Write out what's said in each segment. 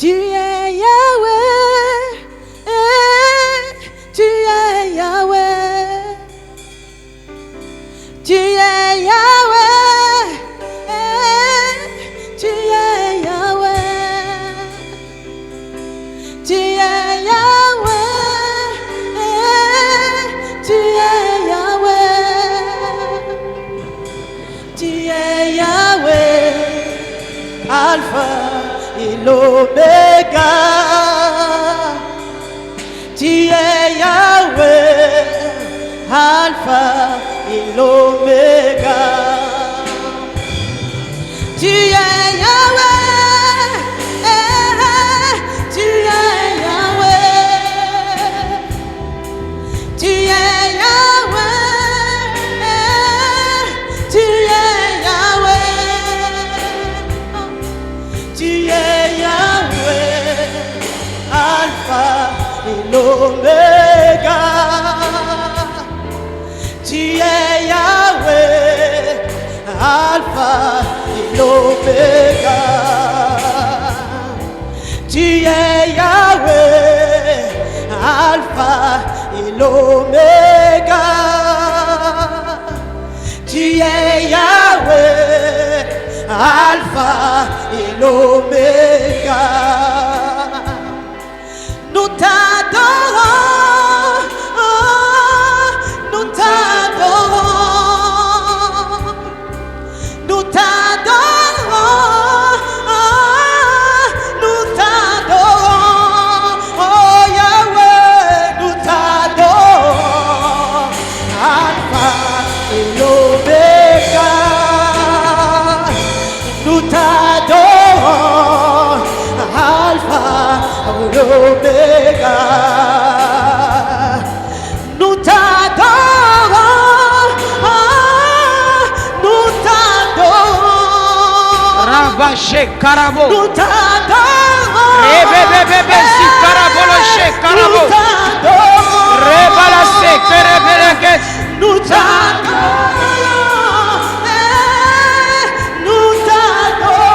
Tu es Yahweh, tu es Yahweh, tu es Yahweh, tu es Yahweh, tu es Yahweh, tu es Yahweh, tu es Yahweh, Alpha et l'Oméga, tu es Yahweh, Alpha et l'Oméga, tu es Yahweh, tu es Yahweh, tu es Yahweh, tu es Yahweh, tu es Yahweh, Alpha et l'Oméga, tu es Yahweh, Alpha et l'Oméga, tu es Yahweh, Alpha et l'Oméga, tu es Yahweh, Alpha et l'Oméga. Nous t'adorons, nous t'adorons, nous t'adorons, nous t'adorons, oh Yahweh, nous t'adorons, Alpha et l'Oméga, nous t'adorons, Alpha et l'Oméga, nous t'adorons, nous t'adorons, Rabaché Karabo, nous t'adorons, Rebebebebe si Karaboloché Karabo, nous t'adorons, Rebalase Kerebeleges, nous t'adorons, nous t'adorons,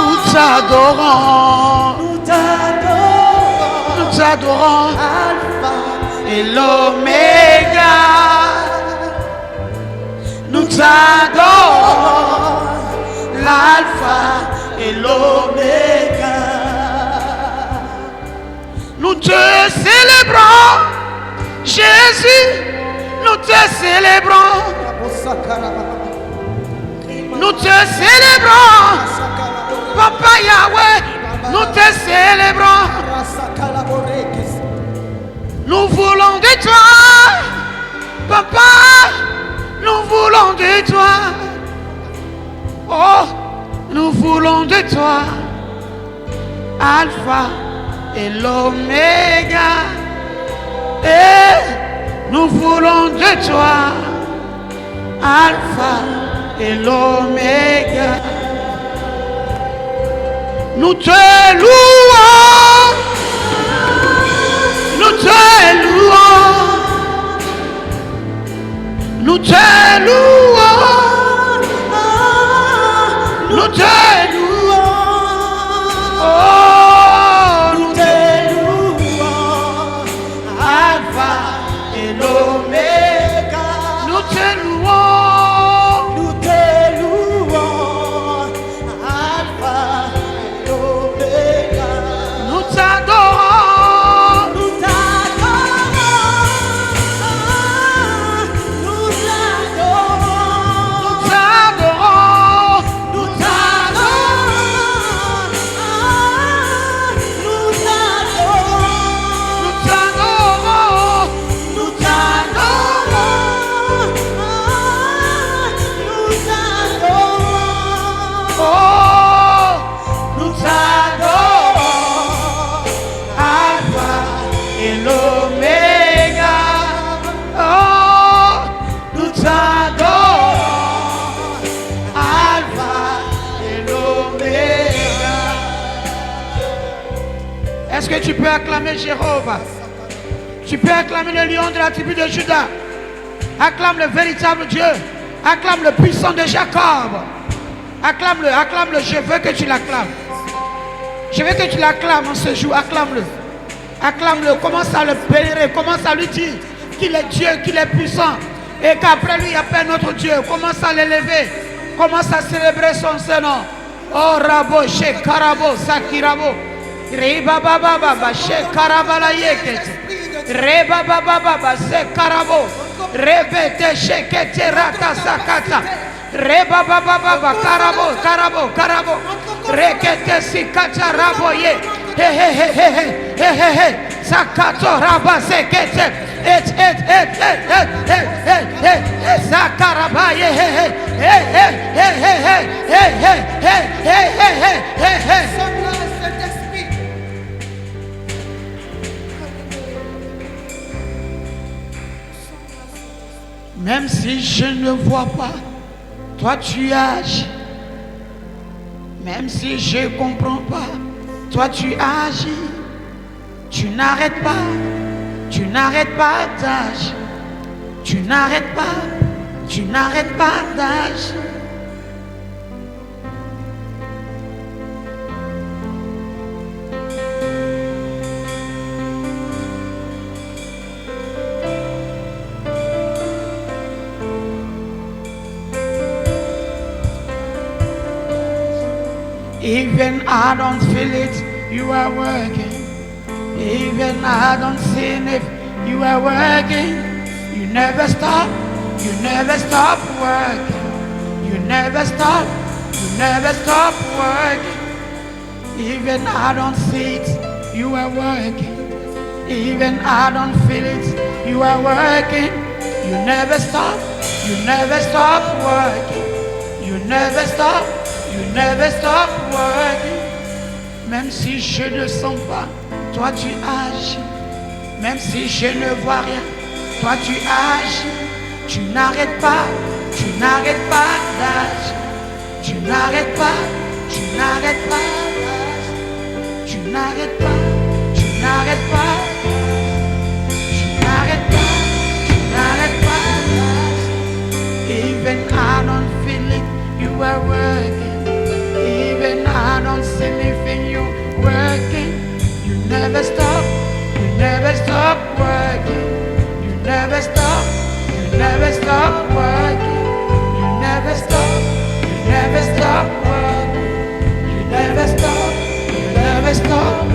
nous t'adorons, nous t'adorons, nous t'adorons, Alpha et l'Oméga, nous t'adorons, l'Alpha et l'Oméga. Nous te célébrons, Jésus, nous te célébrons, nous te célébrons, Papa Yahweh, nous te célébrons, nous voulons de toi, Papa, nous voulons de toi, oh, nous voulons de toi, Alpha et l'Oméga, et nous voulons de toi, Alpha et l'Oméga. Nous te louons, nous te louons, nous te louons, nous te louons, oh, nous te louons, Alpha et l'Oméga, nous te louons, nous te louons, Alpha et l'Oméga, nous t'adorons, nous t'adorons, nous t'adorons, nous t'adorons, nous t'adorons, Est-ce que tu peux acclamer Jéhovah? Tu peux acclamer le lion de la tribu de Judas. Acclame le véritable Dieu. Acclame le puissant de Jacob. Acclame-le, acclame-le. Je veux que tu l'acclames. Je veux que tu l'acclames en ce jour. Acclame-le. Acclame-le. Commence à le bénir. Commence à lui dire qu'il est Dieu, qu'il est puissant. Et qu'après lui, il y a pas notre Dieu. Commence à l'élever. Commence à célébrer son Seigneur. Oh Rabo, She Karabo, Sakirabo. Reba Baba Baba, She Karabala Yeket. Reba Baba Baba, Se Karabo. Rebete Shekete Rata Sakata. Reba Baba Baba, Karabo, Karabo, Karabo. Rekete Sikata Raboye. He he he he he he he. Sakato Raba Sekete. Zakarabaye. Même si je ne vois pas, toi tu agis. Même si je ne comprends pas, toi tu agis. Tu n'arrêtes pas, tu n'arrêtes pas d'agir. Tu n'arrêtes pas, tu n'arrêtes pas d'agir. Even I don't feel it, you are working. Even I don't see it, you are working. You never stop working. You never stop working. Even I don't see it, you are working. Even I don't feel it, you are working. You never stop working. You never stop working. Même si je ne sens pas, toi tu agis. Même si je ne vois rien, toi tu agis. Tu n'arrêtes pas d'agir. Tu n'arrêtes pas d'agir. Tu n'arrêtes pas d'agir. Even I don't feel it, you are working. Even I don't see anything, you working. You never stop working. You never stop working. You never stop working. You never stop.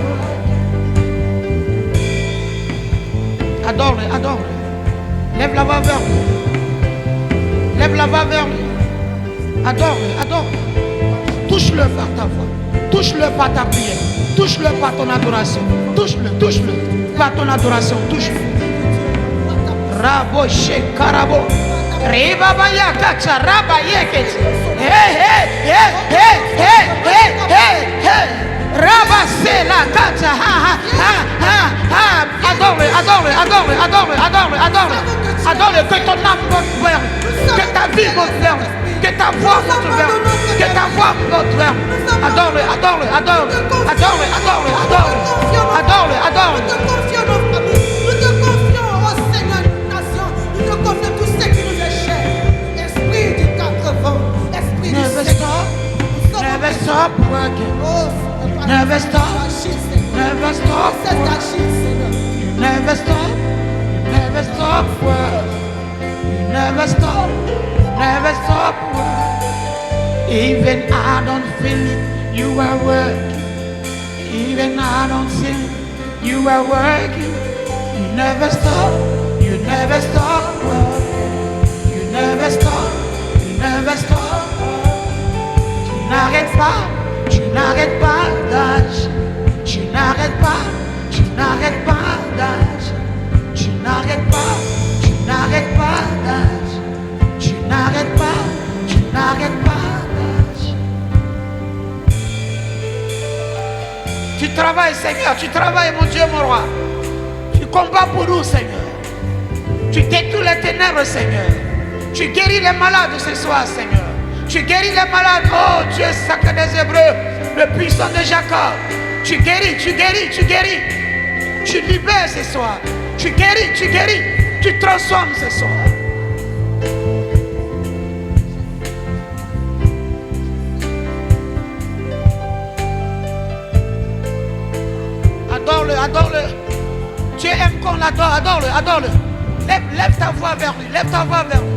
Adore-le, adore-le. Lève la voix vers lui. Lève la voix vers lui. Adore-le, adore-le. Touche-le par ta voix. Touche-le par ta prière. Touche-le par ton adoration. Touche-le par ton adoration. Touche-le. Rabo Shekarabo. Rebabaya Kacha Rabayeket. Hey, hey, hey, hey, hey, hey, hey, hey. Rabase la Kacha. Ha, ha, ha, ha, ha. Adore-le, adore-le, adore-le, adore-le, adore-le, adore-le. Adore-le, que ton âme monte vers lui. Que ta vie monte vers lui. Que ta voix monte vers lui. Que ta voix monte vers lui. Adore-le, adore-le, adore-le, adore-le, adore-le, adore-le, adore-le, adore-le. Nous te confions nos familles, nous te confions au Seigneur des nations, nous te confions tout ce qui nous est cher. Esprit du 80, esprit du Seigneur. Never stop working. Never stop. Never stop working. You never stop. Never stop working. You never stop working. Even I don't feel it, you are working. Even I don't see it, you are working. You never stop working. You never stop working. Tu n'arrêtes pas d'agir. Tu n'arrêtes pas d'agir. Tu n'arrêtes pas d'agir. Tu n'arrêtes pas d'agir. Tu travailles, Seigneur, tu travailles, mon Dieu, mon roi. Tu combats pour nous, Seigneur. Tu détruis les ténèbres, Seigneur. Tu guéris les malades ce soir, Seigneur. Tu guéris les malades, oh Dieu sacré des Hébreux, le puissant de Jacob. Tu guéris, tu guéris, tu guéris. Tu libères ce soir. Tu guéris, tu guéris. Tu transformes ce soir. Adore-le, adore-le. Tu aimes qu'on l'adore, adore-le, adore-le. Lève ta voix vers lui, lève ta voix vers lui.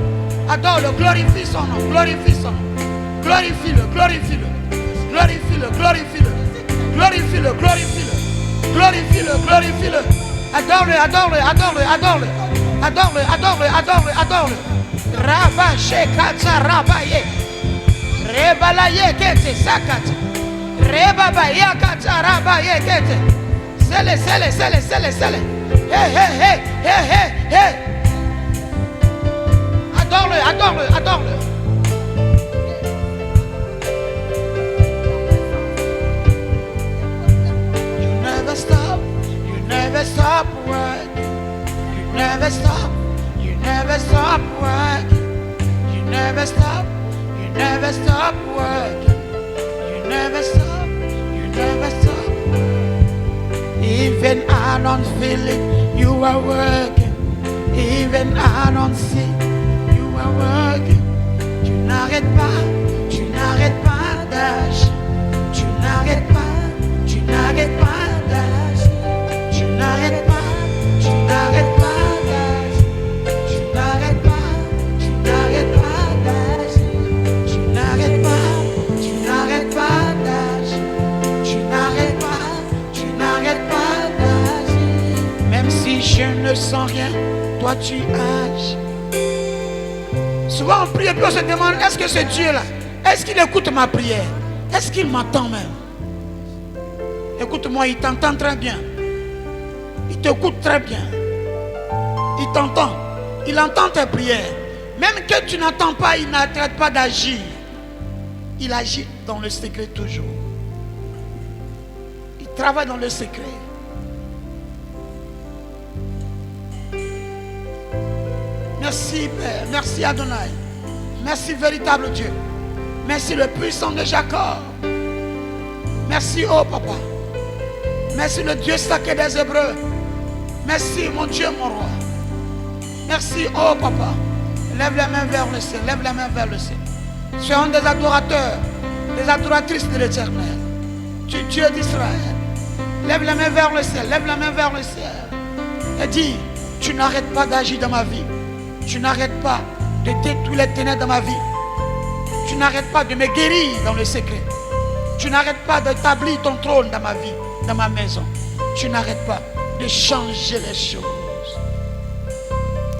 Adore-le, glorifie son nom, glorifie son nom. Glorifie-le, glorifie-le. Glorifie-le, glorifie-le. Glorifie-le, glorifie-le. Glorifie-le, glorifie-le. Adore-le, adore-le, adore-le, adore-le. Adore-le, adore-le, adore-le, adore-le. Rabba shekata rabaye. Rebalaye kete sakata. Rebabaye kata rabaye kete. Sele, sele, sele, sele, sele. Hey, hey, hey, hey, hey, hey. Adore-le, adore-le, adore-le. You never stop working. You never stop working. You never stop working. You never stop working. Even I don't feel it, you are working. Even I don't see, you are working. Tu n'arrêtes pas d'agir. Tu n'arrêtes pas d'agir. Tu n'arrêtes pas d'agir. Tu n'arrêtes pas d'agir. Tu n'arrêtes pas d'agir. Tu n'arrêtes pas d'agir. Même si je ne sens rien, toi tu agis. Souvent on prie et puis on se demande, est-ce que ce Dieu-là, est-ce qu'il écoute ma prière? Est-ce qu'il m'entend même? Écoute-moi, il t'entend très bien. Il t'écoute très bien. Il t'entend. Il entend tes prières. Même que tu n'entends pas, il n'arrête pas d'agir. Il agit dans le secret toujours. Il travaille dans le secret. Merci Père, merci Adonai. Merci véritable Dieu. Merci le puissant de Jacob. Merci oh Papa. Merci le Dieu sacré des Hébreux. Merci mon Dieu, mon roi. Merci oh Papa. Lève les mains vers le ciel, lève les mains vers le ciel. Soyons des adorateurs, des adoratrices de l'Éternel. Tu Dieu d'Israël. Lève les mains vers le ciel, lève la main vers le ciel. Et dis, tu n'arrêtes pas d'agir dans ma vie. Tu n'arrêtes pas de détruire les ténèbres dans ma vie. Tu n'arrêtes pas de me guérir dans le secret. Tu n'arrêtes pas d'établir ton trône dans ma vie, dans ma maison. Tu n'arrêtes pas de changer les choses.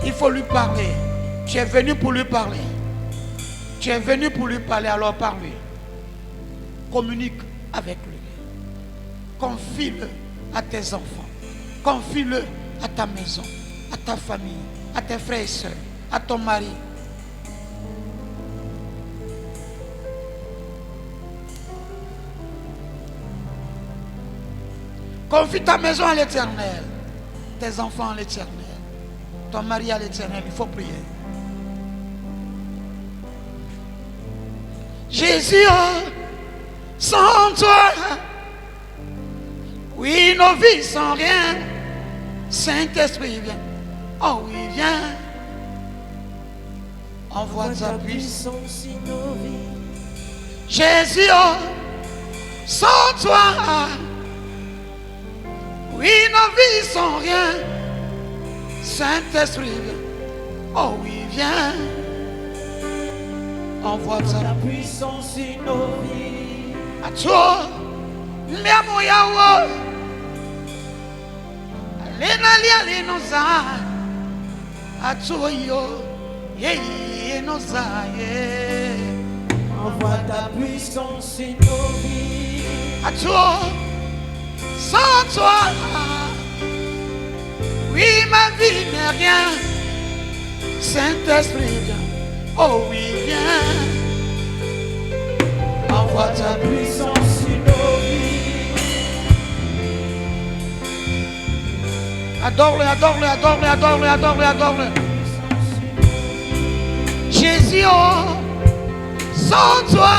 Il faut lui parler. Tu es venu pour lui parler. Tu es venu pour lui parler, alors parle-lui. Communique avec lui. Confie-le à tes enfants. Confie-le à ta maison, à ta famille, à tes frères et sœurs, à ton mari. Confie ta maison à l'Éternel, tes enfants à l'Éternel, ton mari à l'Éternel. Il faut prier. Jésus, oh, sans toi, oui, nos vies sont rien. Saint-Esprit, viens. Oh oui, viens. Envoie ta puissance in nos vies. Jésus, oh, sans toi, oui, nos vies sont rien. Saint-Esprit, viens. Oh oui, viens. Envoie ta puissance in nos vies. À toi, miamo yawo. Alena li nos a. À toi yo, yeah nos a. Envoie ta puissance in nos vies. À toi, sans toi, oui ma vie n'est rien. Saint-Esprit, viens. Oh oui, viens. Envoie ta puissance sur nos vies. Adore-le, adore-le, adore-le, adore-le, adore-le, adore-le. Jésus, oh, sans toi,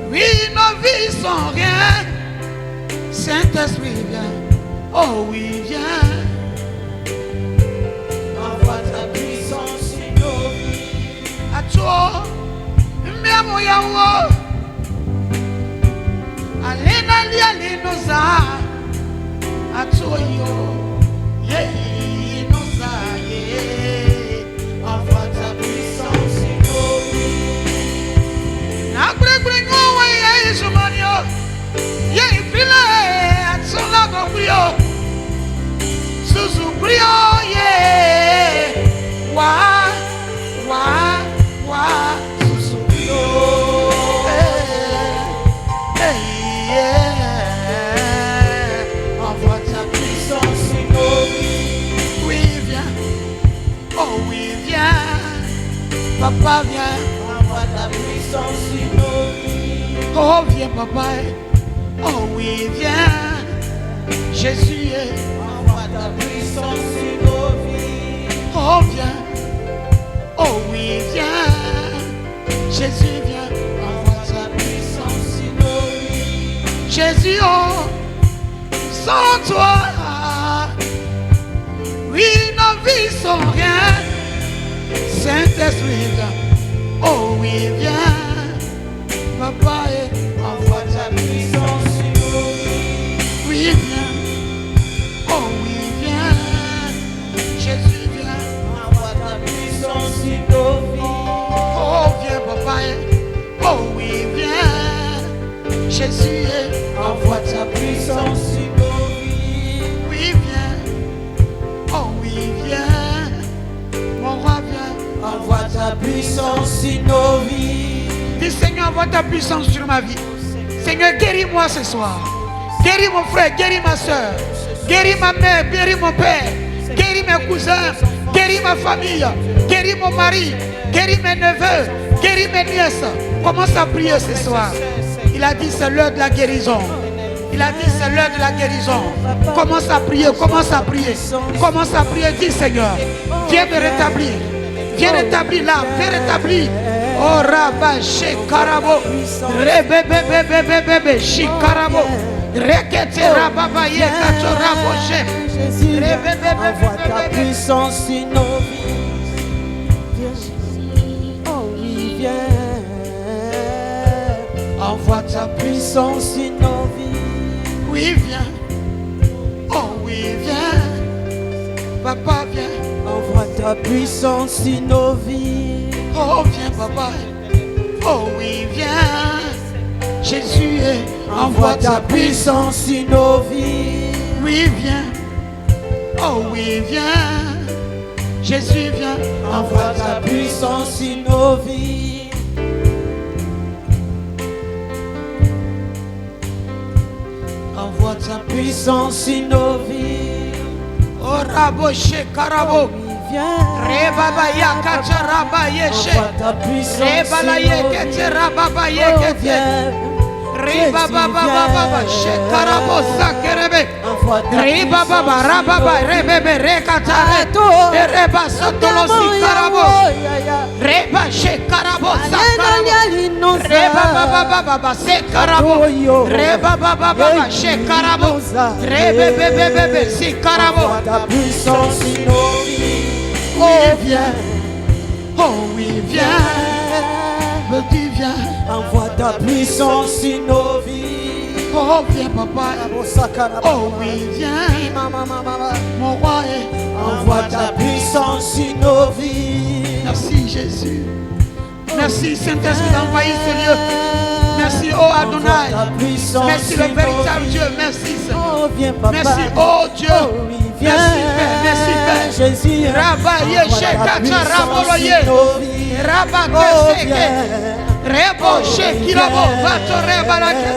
oui, nos vies sont rien. Saint-Esprit, viens. Oh oui, viens. Envoie ta puissance sur nos vies. À toi, même Yahweh. Alena liali noza. À toi, yo. Yeah, noza, yeah. Envoie ta puissance sur nos vies. Na kure no wa ya Yesumanio. Yeah, file atsola go brio. Susu brio, yeah. Wa susu brio. Envoie ta puissance sur nos vies. Oui, viens. Oh oui, viens. Papa, viens. Envoie ta puissance sur nos vies. Oh, viens, papa. Oh oui, viens. Jésus est. Envoie ta puissance sur nos vies. Oh, viens. Oh oui, viens. Jésus, viens. Envoie ta puissance sur nos vies. Jésus, oh, sans toi, oui, nos vies sont rien. Saint-Esprit, viens. Oh oui, viens. Papa, Envoie ta puissance sur nos vies. oui, viens. Oh oui, viens. Jésus, viens. Envoie ta puissance sur nos vies. Oh, viens, papa. Oh oui, viens. Jésus, Envoie ta puissance sur nos vies. oui, viens. Oh oui, viens. Mon roi, viens. Envoie ta puissance sur nos vies. Dis, Seigneur, envoie ta puissance sur ma vie. Seigneur, guéris-moi ce soir. Guéris mon frère, guéris ma soeur. Guéris ma mère, guéris mon père. Guéris mes cousins. Guéris ma famille. Guéris mon mari. Guéris mes neveux. Guéris mes nièces. Commence à prier ce soir. Il a dit, c'est l'heure de la guérison. Il a dit, c'est l'heure de la guérison. Commence à prier, commence à prier. Commence à prier, dis, Seigneur, viens me rétablir. Viens rétablir là, viens rétablir. Oh Rabba Shekarabo, Rebebebebebebe, Shikarabo, Rekete Rababa Yekatorabo She, Jésus, envoie ta puissance sur nos vies. Viens, oh oui, viens. Envoie ta puissance sur nos vies. Oui, viens. Oh oui, viens. Papa, viens. Envoie ta puissance sur nos vies. Oh, viens, papa. Oh oui, viens. Jésus est. Envoie ta puissance sur nos vies. Oui, viens. Oh oui, viens. Jésus, viens. Envoie ta puissance sur nos vies. Envoie ta puissance sur nos vies. Oh Rabo Shekarabo. Viens. Rebaba Yakacha Rabba Yeshe. Envoie ta puissance Reba la sur nos Yekete vies. Rababa Oh, Yekete. viens. Reba Baba Baba Shekarabo Sakerebe. Envoie ta Reba Baba puissance Rababa sur nos vies. Rebebe Rekatare. Arrête-toi. Reba Sotolosi Karabo. Reba Shekarabo Sakarabo. Reba Baba Baba Sekarabo. Reba Baba Baba Shekarabo. Rebebebebe Sikarabo. Envoie ta puissance sur nos vies. Oh viens. Oh oui, viens. Petit viens. Envoie ta puissance sur nos vies. Oh viens papa. Oh oui, viens. Mon roi est. Envoie ta puissance sur nos vies. Merci Jésus. Merci Saint-Esprit d'envahir ce lieu. Merci oh Adonai. Merci le véritable Dieu. Merci Seigneur. Oh, viens, papa. Merci oh Dieu. Oh, oui, viens. Merci Père. Merci Père. Jésus. Rabaye Envoie ta Shekata puissance Raboloye. sur nos vies. Oh, Rabakeseke. viens. Rebo Shekirabo. Vato Rebalake.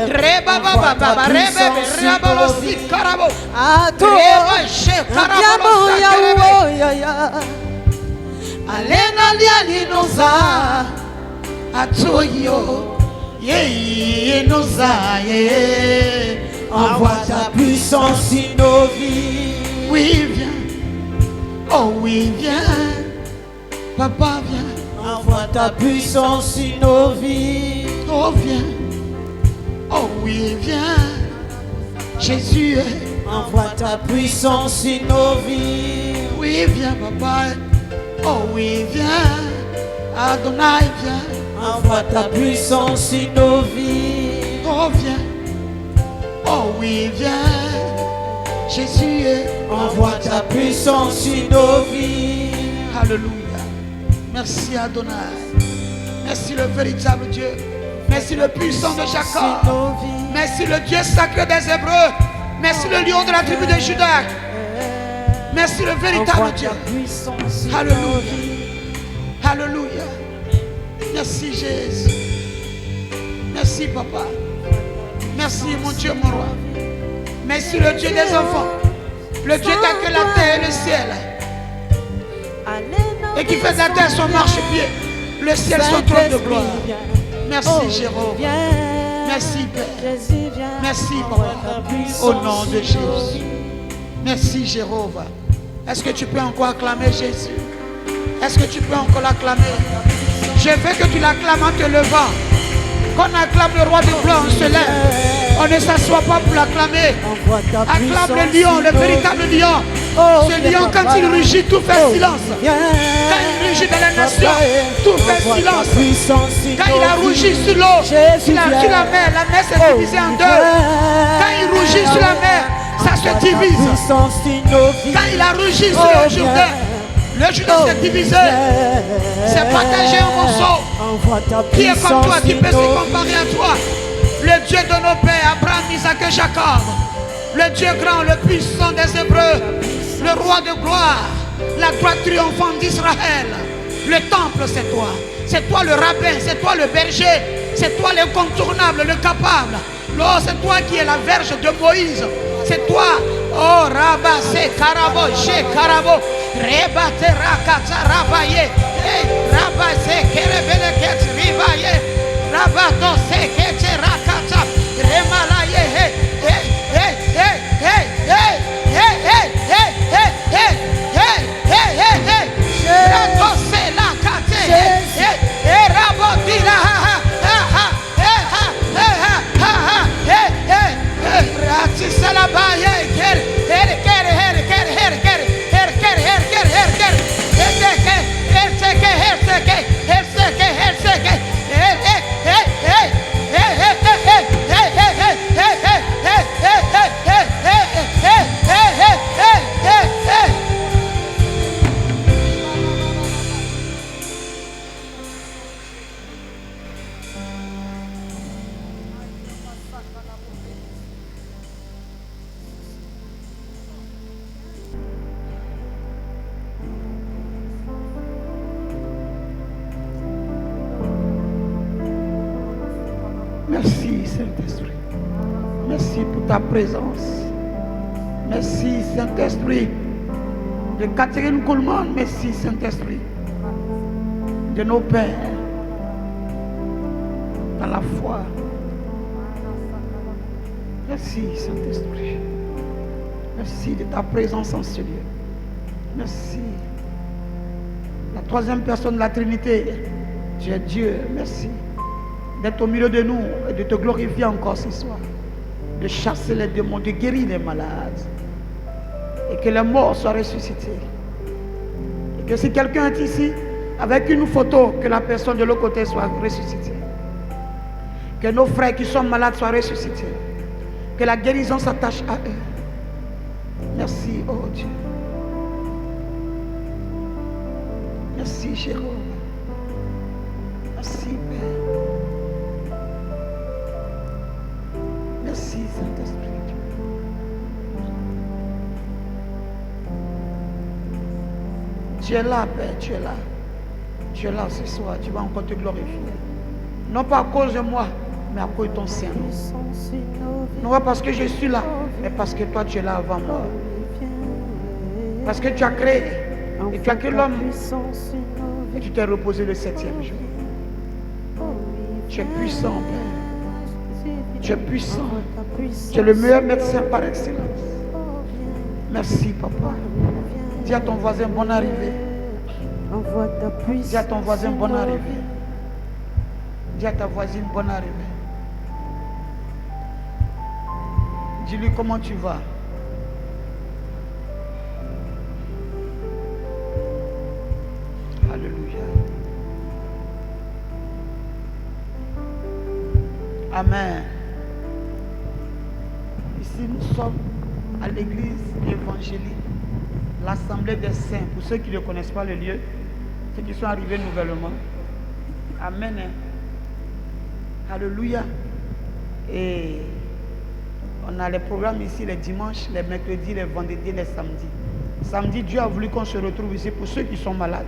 Reba Baba Baba. Rebe Rabalosi Karabo. À toi. Reba Shekarabo. Andiamo, Sakerebe. ya, ya. Alena liali noza atoyo ye noza ye. Envoie ta puissance sur nos vies. Oui viens. Oh oui viens. Papa viens. Envoie ta puissance sur nos vies. Oh viens. Oh oui viens. Jésus, envoie ta puissance sur nos vies. oui, viens, papa. Oh oui, viens. Adonai, viens. Envoie ta puissance sur nos vies. Oh, viens. Oh oui, viens. Jésus, envoie ta puissance sur nos vies. Alléluia. Merci Adonai. Merci le véritable Dieu. Merci le puissant de Jacob. Merci le Dieu sacré des Hébreux. Merci le lion de la tribu de Juda. Merci le véritable Dieu. Alléluia. Alléluia. Merci Jésus. Merci Papa. Merci mon Dieu, mon roi. Merci le Dieu des enfants. Le Dieu qui a créé la terre et le ciel. Et qui fait de la terre son marchepied. Le ciel son trône de gloire. Merci Jérôme. Merci Père. Merci Papa. Au nom de Jésus. Merci Jéhovah. Est-ce que tu peux encore acclamer Jésus? Est-ce que tu peux encore l'acclamer? Je veux que tu l'acclames en te levant. Qu'on acclame le roi de gloire, on se lève. On ne s'assoit pas pour l'acclamer. Acclame le lion, le véritable lion. Ce lion, quand il rugit, tout fait silence. Quand il rugit dans la nation, tout fait silence. Quand il a rougi sur l'eau, sur la mer s'est divisée en deux. Quand il rougit sur la mer, ça se divise. Quand il a rugi sur le Jourdain, le Jourdain s'est divisé. C'est partagé en morceaux. Qui est comme toi, qui peut se comparer à toi? Le Dieu de nos pères, Abraham, Isaac et Jacob. Le Dieu grand, le puissant des Hébreux. Le roi de gloire. La gloire triomphante d'Israël. Le temple, c'est toi. C'est toi le rabbin, c'est toi le berger. C'est toi l'incontournable, le capable. Oh, c'est toi qui es la verge de Moïse. C'est toi. Oh, Rabba, c'est Karabo, chez Karabo. Rebate rakata rabaye. Rabba, c'est Kerebele Ket ribaye. Rabba, non, c'est Kete rakata. Remalaye. Merci Saint-Esprit. Merci pour ta présence. Merci Saint-Esprit. De Catherine Coleman, merci Saint-Esprit. De nos pères. Dans la foi. Merci Saint-Esprit. Merci de ta présence en ce lieu. Merci. La troisième personne de la Trinité. Tu es Dieu. Merci d'être au milieu de nous et de te glorifier encore ce soir. De chasser les démons, de guérir les malades. Et que les morts soient ressuscités. Et que si quelqu'un est ici, avec une photo, que la personne de l'autre côté soit ressuscitée. Que nos frères qui sont malades soient ressuscités. Que la guérison s'attache à eux. Merci, oh Dieu. Merci, Jérôme. Merci, Père. Merci, Saint-Esprit. Tu es là, Père, tu es là. Tu es là ce soir, tu vas encore te glorifier. Non pas à cause de moi, mais à cause de ton Saint-Nom. Non pas parce que je suis là, mais parce que toi tu es là avant moi. Parce que tu as créé, et tu as créé l'homme, et tu t'es reposé le 7e jour. Tu es puissant, Père. Tu es puissant. Tu es le meilleur médecin par excellence. Merci, Papa. Dis à ton voisin, bonne arrivée. Dis à ton voisin, bonne arrivée. Dis à ta voisine, bonne arrivée. Dis-lui comment tu vas. Alléluia. Amen. Ici, nous sommes à l'église évangélique, l'Assemblée des Saints. Pour ceux qui ne connaissent pas le lieu, ceux qui sont arrivés nouvellement. Amen. Alléluia. Et on a les programmes ici les dimanches, les mercredis, les vendredis, les samedis. Samedi, Dieu a voulu qu'on se retrouve ici pour ceux qui sont malades.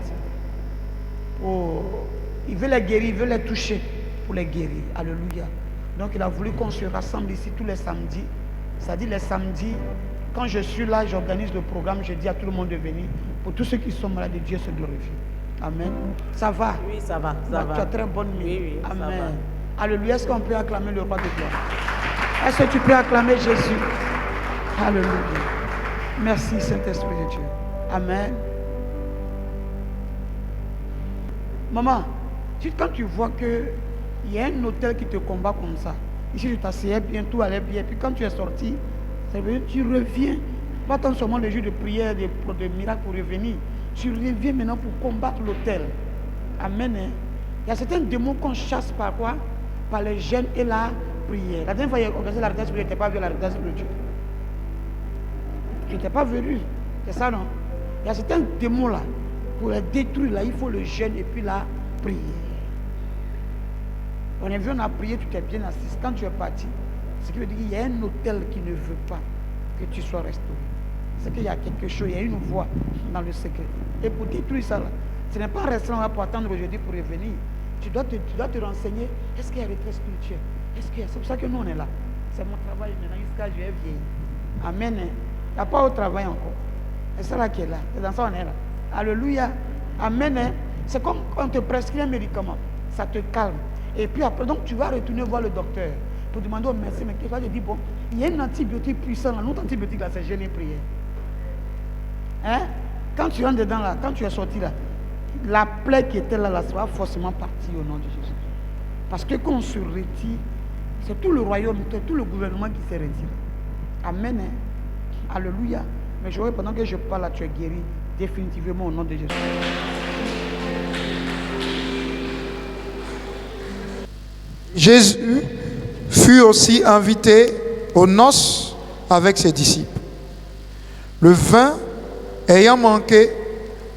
Il veut les guérir, il veut les toucher pour les guérir. Alléluia. Donc il a voulu qu'on se rassemble ici tous les samedis. C'est-à-dire les samedis, quand je suis là, j'organise le programme, je dis à tout le monde de venir. Pour tous ceux qui sont malades, Dieu se glorifie. Amen. Ça va? Oui, ça va. Ça va. Tu as très bonne nuit. Oui, oui, amen. Ça va. Alléluia. Est-ce qu'on peut acclamer le roi de gloire? Est-ce que tu peux acclamer Jésus? Alléluia. Merci Saint-Esprit de Dieu. Amen. Maman, quand tu vois qu'il y a un hôtel qui te combat comme ça, ici tu t'asseyais bien, tout allait bien, puis quand tu es sorti, ça veut dire que tu reviens. Pas attendre seulement le jour de prière, de miracle pour revenir. Tu reviens maintenant pour combattre l'hôtel. Amen. Hein? Il y a certains démons qu'on chasse par quoi? Par les jeûnes et la prière. La dernière fois, il y a organisé la retraite spirituelle, tu n'étais pas venu à la retraite spirituelle. Tu n'étais pas venu. C'est ça, non? Il y a certains démons là. Pour les détruire, là, il faut le jeûne et puis la prière. On est venu, on a prié, tu t'es bien assis. Quand tu es parti, ce qui veut dire qu'il y a un hôtel qui ne veut pas que tu sois restauré. C'est qu'il y a quelque chose, il y a une voix dans le secret. Et pour détruire ça, là, ce n'est pas un restaurant pour attendre aujourd'hui pour revenir. Tu dois te renseigner. Est-ce qu'il y a retraite spirituelle? C'est pour ça que nous on est là. C'est mon travail maintenant jusqu'à je vais vieillir. Amen. Il n'y a pas au travail encore. C'est ça là qui est là. C'est dans ça on est là. Alléluia. Amen. C'est comme quand on te prescrit un médicament. Ça te calme. Et puis après, donc tu vas retourner voir le docteur pour demander au médecin, mais quelqu'un te dit, bon, il y a un antibiotique puissant là. L'autre antibiotique là, c'est jeûne et prière. Hein? Quand tu rentres dedans là, quand tu es sorti là, la plaie qui était là, là sera forcément partie au nom de Jésus. Parce que quand on se retire, c'est tout le royaume, tout le gouvernement qui se retire. Amen. Hein? Alléluia. Mais je vois pendant que je parle là, tu es guéri définitivement au nom de Jésus. Jésus fut aussi invité aux noces avec ses disciples. Le vin ayant manqué,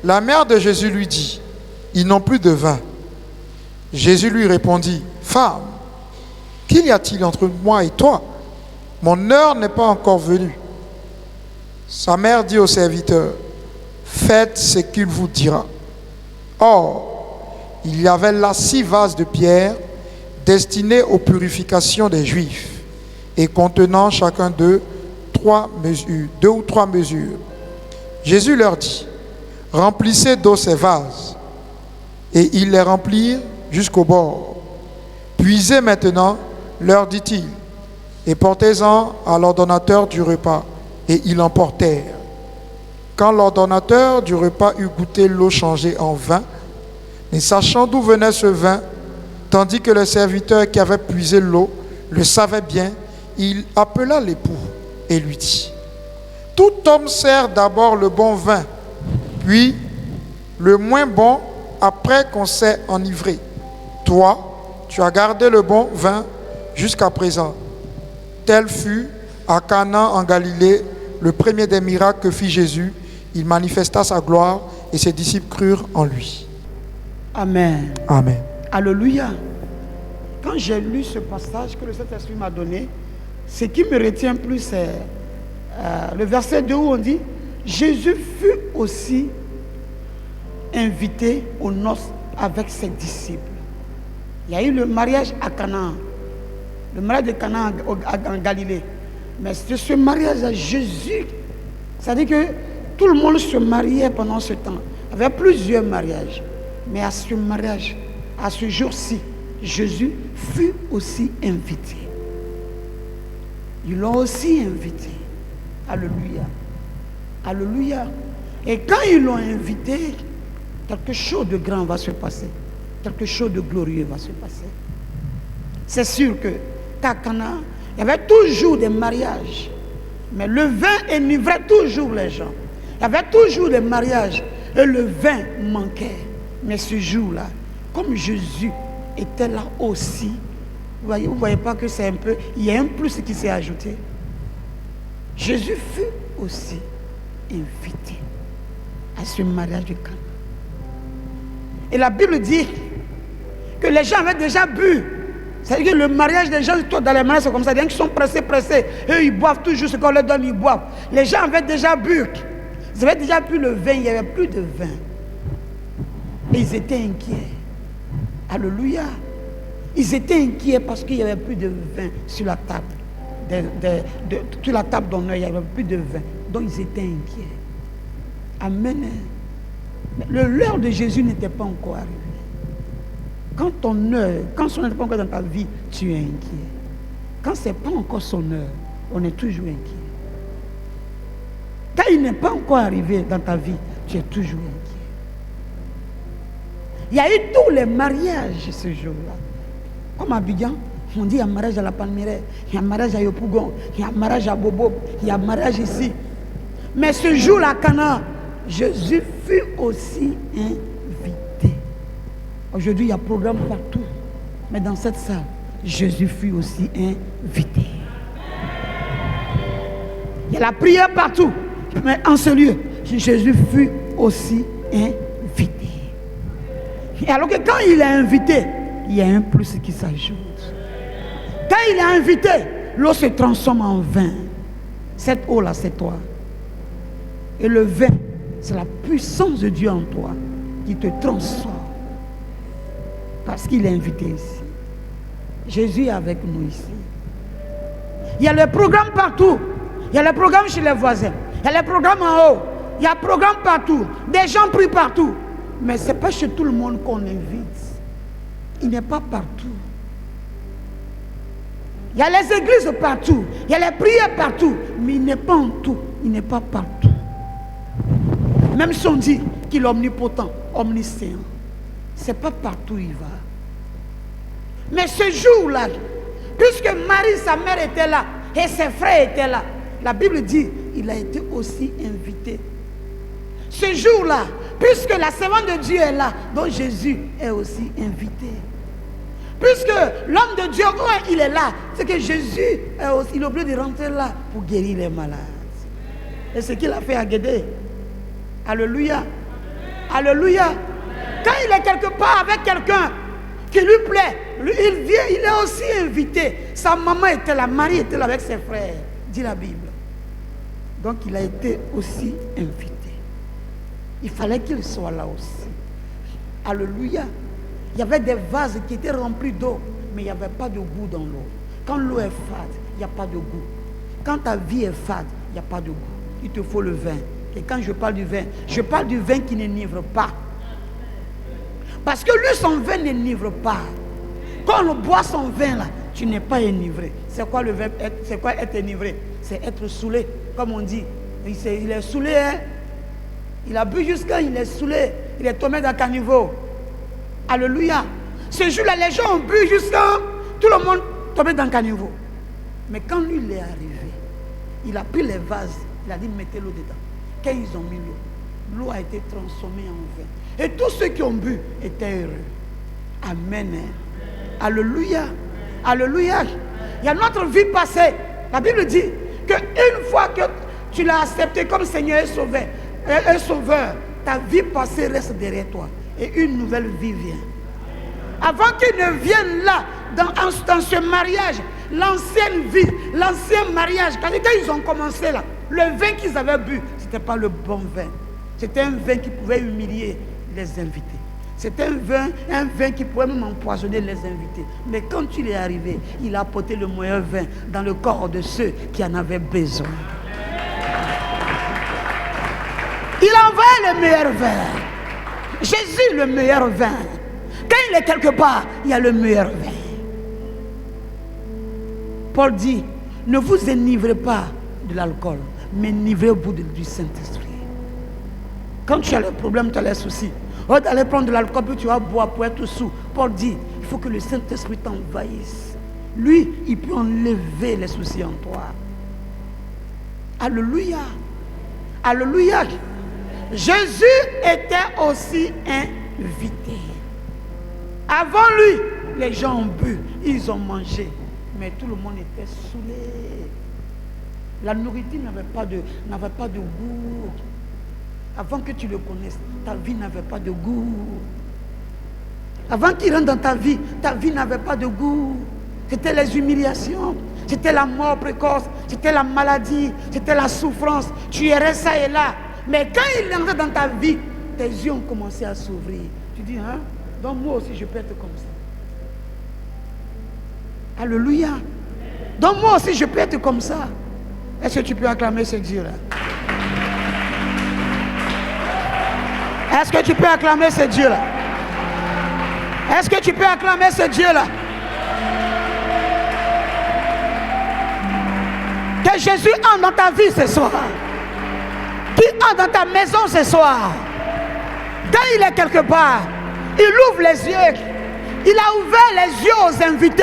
la mère de Jésus lui dit, « Ils n'ont plus de vin. » Jésus lui répondit, « Femme, qu'y a-t-il entre moi et toi? Mon heure n'est pas encore venue. » Sa mère dit au serviteur, « Faites ce qu'il vous dira. » Or, il y avait là 6 vases de pierre destinés aux purifications des Juifs et contenant chacun d'eux 2 ou 3 mesures. Jésus leur dit, « Remplissez d'eau ces vases. » Et ils les remplirent jusqu'au bord. « Puisez maintenant, leur dit-il, et portez-en à l'ordonnateur du repas. » Et ils l'emportèrent. Quand l'ordonnateur du repas eut goûté l'eau changée en vin, ne sachant d'où venait ce vin, tandis que le serviteur qui avait puisé l'eau le savait bien, il appela l'époux et lui dit, « Tout homme sert d'abord le bon vin, puis le moins bon après qu'on s'est enivré. Toi, tu as gardé le bon vin jusqu'à présent. » Tel fut à Cana en Galilée le premier des miracles que fit Jésus. Il manifesta sa gloire et ses disciples crurent en lui. Amen. Amen. Alléluia. Quand j'ai lu ce passage que le Saint-Esprit m'a donné, ce qui me retient plus, c'est le verset 2 où on dit, Jésus fut aussi invité aux noces avec ses disciples. Il y a eu le mariage à Cana, le mariage de Cana en Galilée. Mais c'est ce mariage à Jésus, c'est-à-dire que tout le monde se mariait pendant ce temps. Il y avait plusieurs mariages. Mais à ce mariage, à ce jour-ci, Jésus fut aussi invité. Ils l'ont aussi invité. Alléluia. Alléluia. Et quand ils l'ont invité, quelque chose de grand va se passer. Quelque chose de glorieux va se passer. C'est sûr que qu'à Cana, Il y avait toujours des mariages. Mais le vin enivrait toujours les gens. Il y avait toujours des mariages. Et le vin manquait. Mais ce jour-là, comme Jésus était là aussi, vous voyez pas que c'est un peu... Il y a un plus qui s'est ajouté. Jésus fut aussi invité à ce mariage de Cana. Et la Bible dit que les gens avaient déjà bu. C'est-à-dire que le mariage des gens, dans les mariages, c'est comme ça. Les gens qui sont pressés. Eux, ils boivent toujours ce qu'on leur donne, ils boivent. Les gens avaient déjà bu. Ils avaient déjà bu le vin, il n'y avait plus de vin. Et ils étaient inquiets. Alléluia. Ils étaient inquiets parce qu'il n'y avait plus de vin sur la table. Sur la table d'honneur, il n'y avait plus de vin. Donc ils étaient inquiets. Amen. Mais l'heure de Jésus n'était pas encore arrivée. Quand ton heure, quand son heure n'est pas encore dans ta vie, tu es inquiet. Quand ce n'est pas encore son heure, on est toujours inquiet. Quand il n'est pas encore arrivé dans ta vie, tu es toujours inquiet. Il y a eu tous les mariages ce jour-là. Comme à Abidjan, on dit il y a un mariage à la Palmyre, il y a un mariage à Yopougon, il y a un mariage à Bobo, il y a un mariage ici. Mais ce jour-là, à Cana, Jésus fut aussi invité. Aujourd'hui, il y a programme partout. Mais dans cette salle, Jésus fut aussi invité. Il y a la prière partout. Mais en ce lieu, Jésus fut aussi invité. Et alors que quand il est invité, il y a un plus qui s'ajoute. Quand il est invité, l'eau se transforme en vin. Cette eau-là, c'est toi. Et le vin, c'est la puissance de Dieu en toi qui te transforme. Parce qu'il est invité ici. Jésus est avec nous ici. Il y a le programme partout. Il y a le programme chez les voisins. Il y a le programme en haut. Il y a le programme partout. Des gens prient partout. Mais ce n'est pas chez tout le monde qu'on invite. Il n'est pas partout. Il y a les églises partout. Il y a les prières partout. Mais il n'est pas en tout. Il n'est pas partout. Même si on dit qu'il est omnipotent, omniscient, ce n'est pas partout où il va. Mais ce jour-là, puisque Marie, sa mère, était là, et ses frères étaient là, la Bible dit, il a été aussi invité. Ce jour-là, puisque la servante de Dieu est là, donc Jésus est aussi invité. Puisque l'homme de Dieu, quand il est là, c'est que Jésus est aussi, il est obligé de rentrer là pour guérir les malades. Et ce qu'il a fait à Guédé. Alléluia. Alléluia. Quand il est quelque part avec quelqu'un qui lui plaît, il vient, il est aussi invité. Sa maman était là, Marie était là avec ses frères, dit la Bible. Donc il a été aussi invité. Il fallait qu'il soit là aussi. Alléluia. Il y avait des vases qui étaient remplis d'eau, mais il n'y avait pas de goût dans l'eau. Quand l'eau est fade, il n'y a pas de goût. Quand ta vie est fade, il n'y a pas de goût. Il te faut le vin. Et quand je parle du vin qui n'enivre pas. Parce que lui, son vin n'enivre pas. Quand on boit son vin là, tu n'es pas enivré. C'est quoi le vin? C'est quoi être enivré? C'est être saoulé, comme on dit. Il est saoulé, hein? Il a bu jusqu'à il est saoulé. Il est tombé dans le caniveau. Alléluia. Ce jour-là, les gens ont bu jusqu'à tout le monde tombé dans le caniveau. Mais quand lui, il est arrivé, il a pris les vases, il a dit mettez l'eau dedans. Quand ils ont mis l'eau, l'eau a été transformée en vin. Et tous ceux qui ont bu étaient heureux. Amen. Alléluia. Alléluia. Il y a notre vie passée. La Bible dit qu'une fois que tu l'as accepté comme Seigneur et Sauveur, ta vie passée reste derrière toi. Et une nouvelle vie vient. Avant qu'ils ne viennent là, dans ce mariage, l'ancienne vie, l'ancien mariage, quand ils ont commencé là, le vin qu'ils avaient bu, ce n'était pas le bon vin. C'était un vin qui pouvait humilier les invités. C'était un vin qui pouvait même empoisonner les invités. Mais quand il est arrivé, il a apporté le meilleur vin dans le corps de ceux qui en avaient besoin. Il a envoyé le meilleur vin. Jésus, le meilleur vin. Quand il est quelque part, il y a le meilleur vin. Paul dit, ne vous enivrez pas de l'alcool, mais enivrez au bout du Saint-Esprit. Quand tu as le problème, tu as les soucis. Au lieu d'aller prendre de l'alcool, puis tu vas boire pour être sous. Paul dit, il faut que le Saint-Esprit t'envahisse. lui, il peut enlever les soucis en toi. Alléluia. Alléluia. Jésus était aussi invité. Avant lui, les gens ont bu, ils ont mangé, mais tout le monde était saoulé. La nourriture n'avait pas de goût. Avant que tu le connaisses, ta vie n'avait pas de goût. Avant qu'il rentre dans ta vie n'avait pas de goût. C'était les humiliations, c'était la mort précoce, c'était la maladie, c'était la souffrance. Tu errais ça et là. Mais quand il est entré dans ta vie, tes yeux ont commencé à s'ouvrir. Tu dis, hein, donc moi aussi je peux être comme ça. Alléluia. Donc moi aussi je peux être comme ça. Est-ce que tu peux acclamer ce Dieu-là? Est-ce que tu peux acclamer ce Dieu-là? Est-ce que tu peux acclamer ce Dieu-là? Que Jésus entre dans ta vie ce soir. Qu'il entre dans ta maison ce soir. Quand il est quelque part, il ouvre les yeux. Il a ouvert les yeux aux invités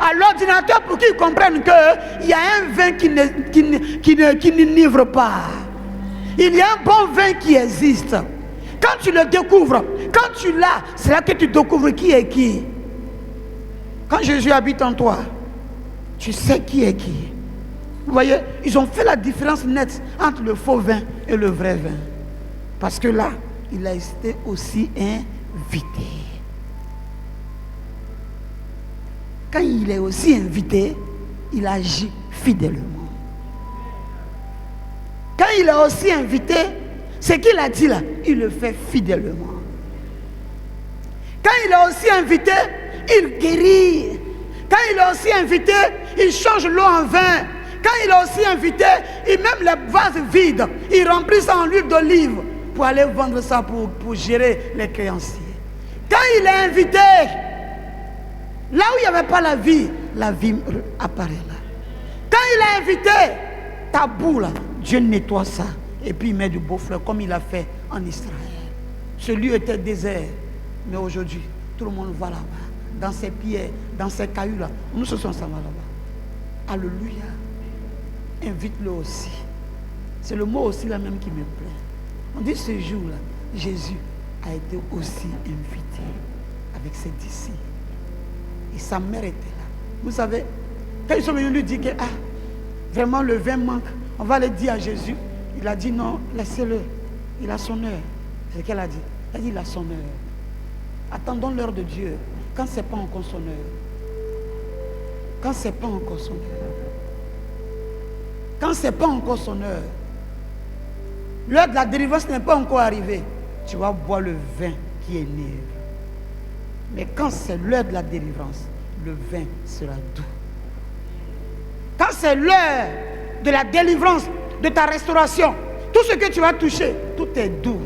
à l'ordinateur pour qu'ils comprennent qu'il y a un vin qui n'enivre pas. Il y a un bon vin qui existe. Quand tu le découvres, quand tu l'as, c'est là que tu découvres qui est qui. Quand Jésus habite en toi, tu sais qui est qui. Vous voyez, ils ont fait la différence nette entre le faux vin et le vrai vin. Parce que là, il a été aussi invité. Quand il est aussi invité, il agit fidèlement. Quand il est aussi invité, ce qu'il a dit là, il le fait fidèlement. Quand il est aussi invité, il guérit. Quand il est aussi invité, il change l'eau en vin. Quand il est aussi invité, il même les vases vides, il remplit ça en huile d'olive pour aller vendre ça pour gérer les créanciers. Quand il est invité, là où il n'y avait pas la vie apparaît là. Quand il est invité, ta boue là, Dieu nettoie ça et puis il met du beau fleur comme il a fait en Israël. Ce lieu était désert, mais aujourd'hui, tout le monde va là-bas, dans ses pierres, dans ses cailloux là. Nous se sommes ensemble là-bas. Alléluia. Invite-le aussi. C'est le mot aussi là même qui me plaît. On dit ce jour-là, Jésus a été aussi invité avec ses disciples. Et sa mère était là. Vous savez, quand ils sont venus lui dire que vraiment le vin manque, on va le dire à Jésus. Il a dit non, laissez-le. Il a son heure. C'est ce qu'elle a dit. Elle a dit il a son heure. Attendons l'heure de Dieu. Quand ce n'est pas encore son heure. Quand ce n'est pas encore son heure. Quand ce n'est pas encore son heure. L'heure de la délivrance n'est pas encore arrivée. Tu vas boire le vin qui est né. Mais quand c'est l'heure de la délivrance, le vin sera doux. Quand c'est l'heure de la délivrance, de ta restauration, tout ce que tu vas toucher, tout est doux.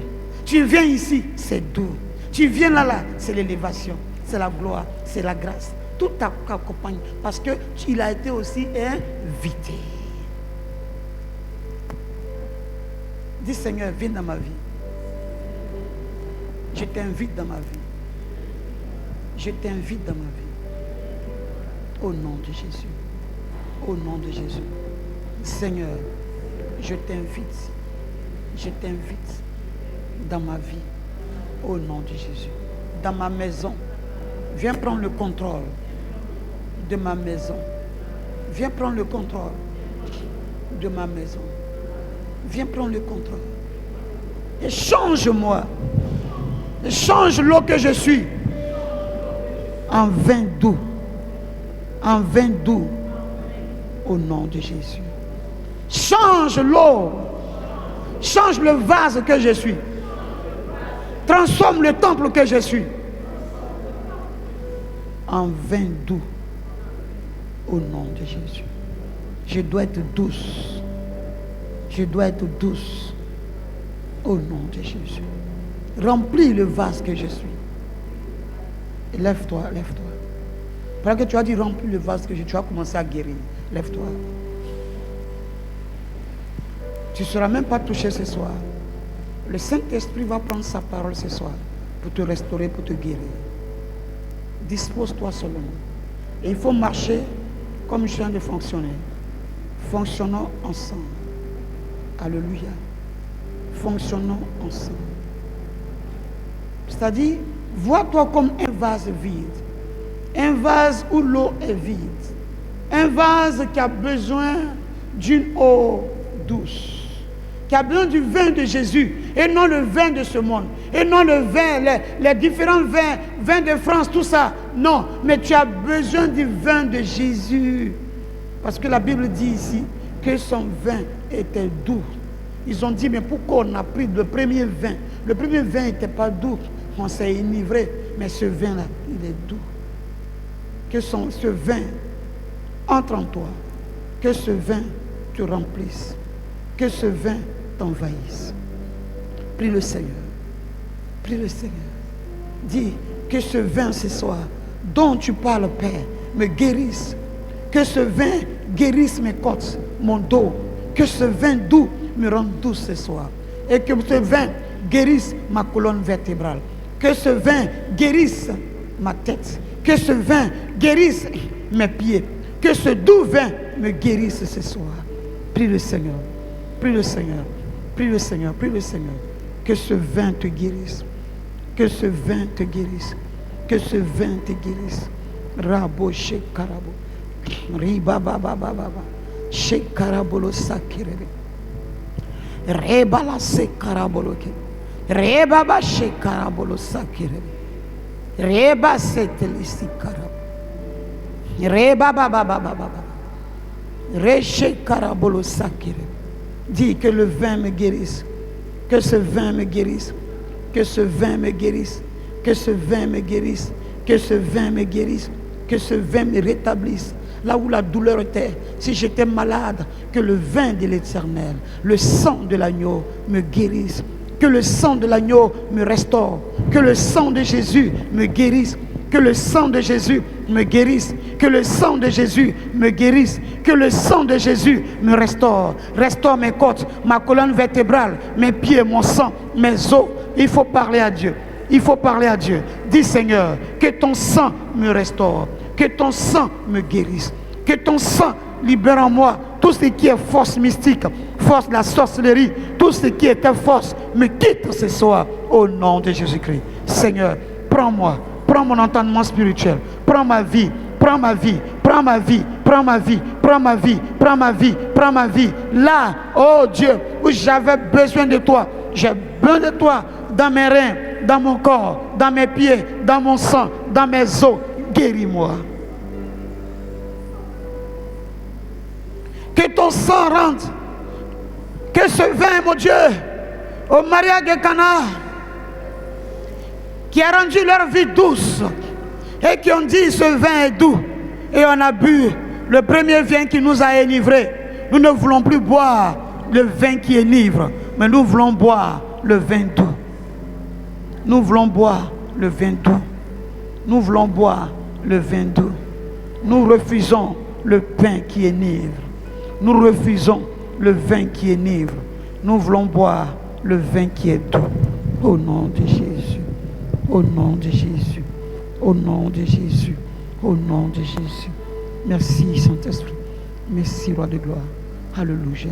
Tu viens ici, c'est doux. Tu viens là, c'est l'élévation, c'est la gloire, c'est la grâce. Tout t'accompagne parce qu'il a été aussi invité. Dis Seigneur, viens dans ma vie. Je t'invite dans ma vie. Je t'invite dans ma vie. Au nom de Jésus. Au nom de Jésus. Seigneur, je t'invite. Je t'invite dans ma vie. Au nom de Jésus. Dans ma maison. Viens prendre le contrôle de ma maison. Viens prendre le contrôle de ma maison. Viens prendre le contrôle. Et change-moi. Et change l'eau que je suis en vin doux. En vin doux. Au nom de Jésus. Change l'eau. Change le vase que je suis. Transforme le temple que je suis en vin doux. Au nom de Jésus. Je dois être douce. Je dois être douce. Au nom de Jésus. Remplis le vase que je suis. Et lève-toi, lève-toi. Pendant que tu as dit remplis le vase que je suis, tu vas commencer à guérir. Lève-toi. Tu ne seras même pas touché ce soir. Le Saint-Esprit va prendre sa parole ce soir pour te restaurer, pour te guérir. Dispose-toi seulement. Et il faut marcher comme je viens de fonctionner. Fonctionnons ensemble. Alléluia. Fonctionnons ensemble. C'est-à-dire, vois-toi comme un vase vide. Un vase où l'eau est vide. Un vase qui a besoin d'une eau douce. Qui a besoin du vin de Jésus et non le vin de ce monde. Et non le vin, les différents vins de France, tout ça. Non, mais tu as besoin du vin de Jésus. Parce que la Bible dit ici que son vin était doux. Ils ont dit, mais pourquoi on a pris le premier vin? Le premier vin n'était pas doux. On s'est enivré. Mais ce vin-là, il est doux. Que ce vin entre en toi. Que ce vin te remplisse. Que ce vin t'envahisse. Prie le Seigneur. Prie le Seigneur. Dis que ce vin ce soir, dont tu parles, Père, me guérisse. Que ce vin guérisse mes côtes, mon dos. Que ce vin doux me rende doux ce soir. Et que ce vin guérisse ma colonne vertébrale. Que ce vin guérisse ma tête. Que ce vin guérisse mes pieds. Que ce doux vin me guérisse ce soir. Prie le Seigneur. Prie le Seigneur. Prie le Seigneur. Prie le Seigneur. Que ce vin te guérisse. Que ce vin te guérisse. Que ce vin te guérisse. Rabo shekarabo. Riba baba baba. Shekarabolo sakirebe. Reba la sekarabolo ke. Reba ba shekarabolo sakirebe. Reba setelisi karabo. Reba baba baba baba. Re shekarabolo sakirebe. Dis que le vin me guérisse. Que ce vin me guérisse. Que ce vin me guérisse. Que ce vin me guérisse. Que ce vin me guérisse. Que ce vin me rétablisse. Là où la douleur était, si j'étais malade, que le vin de l'Éternel, le sang de l'agneau me guérisse. Que le sang de l'agneau me restaure. Que le sang de Jésus me guérisse. Que le sang de Jésus me guérisse. Que le sang de Jésus me guérisse. Que le sang de Jésus me restaure. Restaure mes côtes, ma colonne vertébrale, mes pieds, mon sang, mes os. Il faut parler à Dieu. Il faut parler à Dieu. Dis Seigneur, que ton sang me restaure. Que ton sang me guérisse. Que ton sang libère en moi tout ce qui est force mystique, force de la sorcellerie, tout ce qui était force me quitte ce soir au nom de Jésus-Christ. Seigneur, prends-moi. Prends mon entendement spirituel. Prends ma vie. Prends ma vie. Prends ma vie. Prends ma vie. Prends ma vie. Prends ma vie. Prends ma vie. Là, oh Dieu, où j'avais besoin de toi. J'ai besoin de toi dans mes reins, dans mon corps, dans mes pieds, dans mon sang, dans mes os. Guéris-moi. Que ton sang rentre. Que ce vin, mon Dieu, au mariage de Cana, qui a rendu leur vie douce et qui ont dit ce vin est doux et on a bu le premier vin qui nous a enivrés. Nous ne voulons plus boire le vin qui enivre, mais nous voulons boire le vin doux. Nous voulons boire le vin doux. Nous voulons boire le vin doux. Nous refusons le pain qui enivre. Nous refusons le vin qui enivre. Nous voulons boire le vin qui est doux. Au nom de Jésus. Au nom de Jésus. Au nom de Jésus. Au nom de Jésus. Merci Saint-Esprit. Merci Roi de gloire. Alléluia.